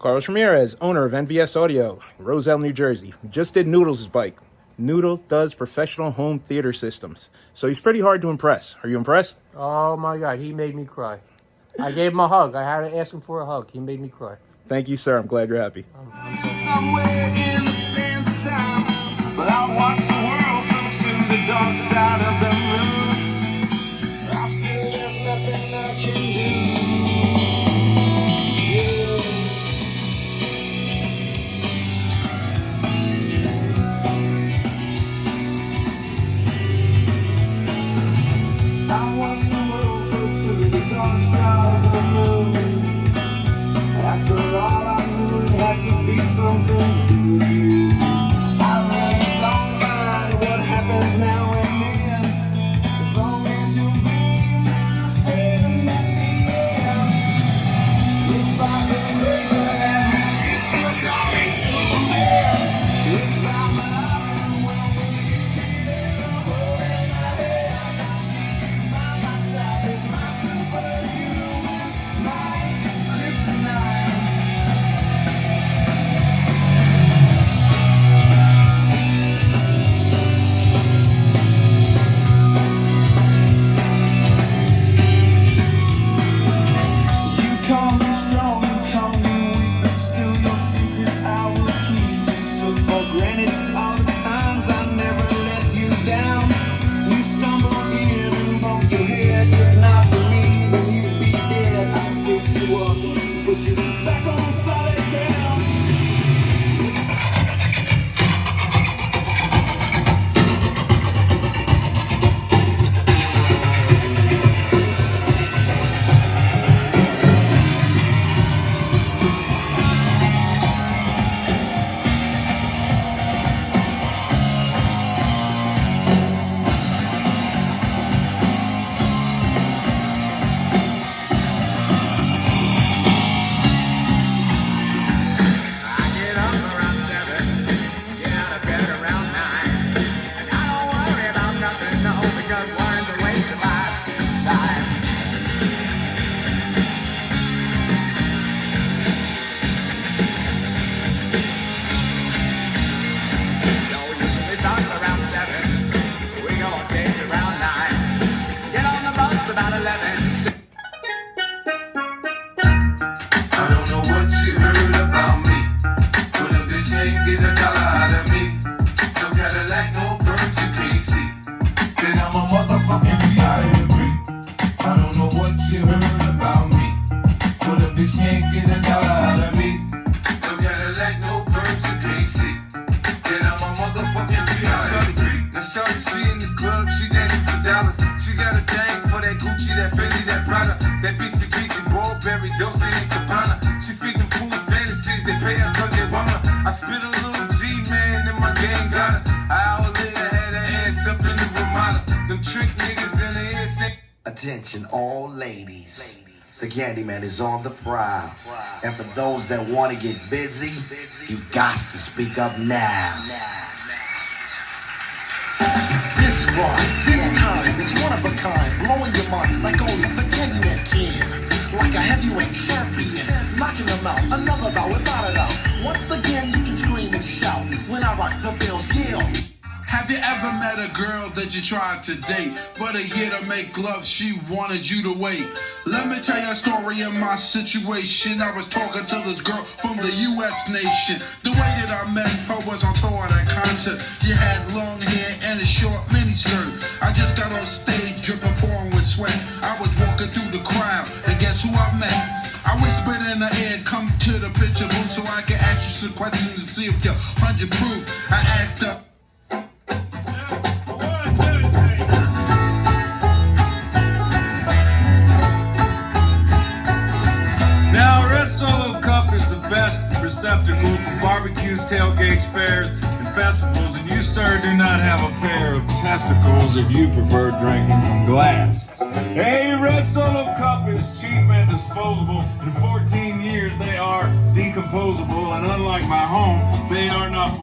Carlos Ramirez, owner of NVS Audio, Roselle, New Jersey. Just did Noodles' bike. Noodle does professional home theater systems, so he's pretty hard to impress. Are you impressed? Oh my God, he made me cry. I gave him a hug. I had to ask him for a hug. He made me cry. Thank you, sir. I'm glad you're happy. Somewhere in the sands of time, but I watch the world float to the dark side of the moon. I feel there's nothing I can do. I watch the world float to the dark side of the moon. After all I knew it had to be something to do with you. I really don't mind what happens now and then, as long as you'll be my friend at the end. If I've been raising and you still call me Superman. If I'm loving, well, will you be there holding my hand? I'll keep you by my side, my superhuman, my kryptonite. Put you back on solid ground. Attention all ladies, the Candyman is on the prowl, and for those that want to get busy, you got to speak up now. This rhyme, this time, is one of a kind, blowing your mind like only the Candyman can. Like a heavyweight champion, knocking them out, another bout without a doubt. Once again you can scream and shout, when I rock the bells, yell. Have you ever met a girl that you tried to date, but a year to make love, she wanted you to wait? Let me tell you a story of my situation. I was talking to this girl from the U.S. nation. The way that I met her was on tour at a concert. She had long hair and a short miniskirt. I just got on stage dripping, pouring with sweat. I was walking through the crowd, and guess who I met? I whispered in her ear, come to the picture booth so I can ask you some questions to see if you're 100 proof. I asked her, receptacle for barbecues, tailgates, fairs, and festivals, and you, sir, do not have a pair of testicles if you prefer drinking from glass. A Red Solo Cup is cheap and disposable. In 14 years, they are decomposable, and unlike my home, they are not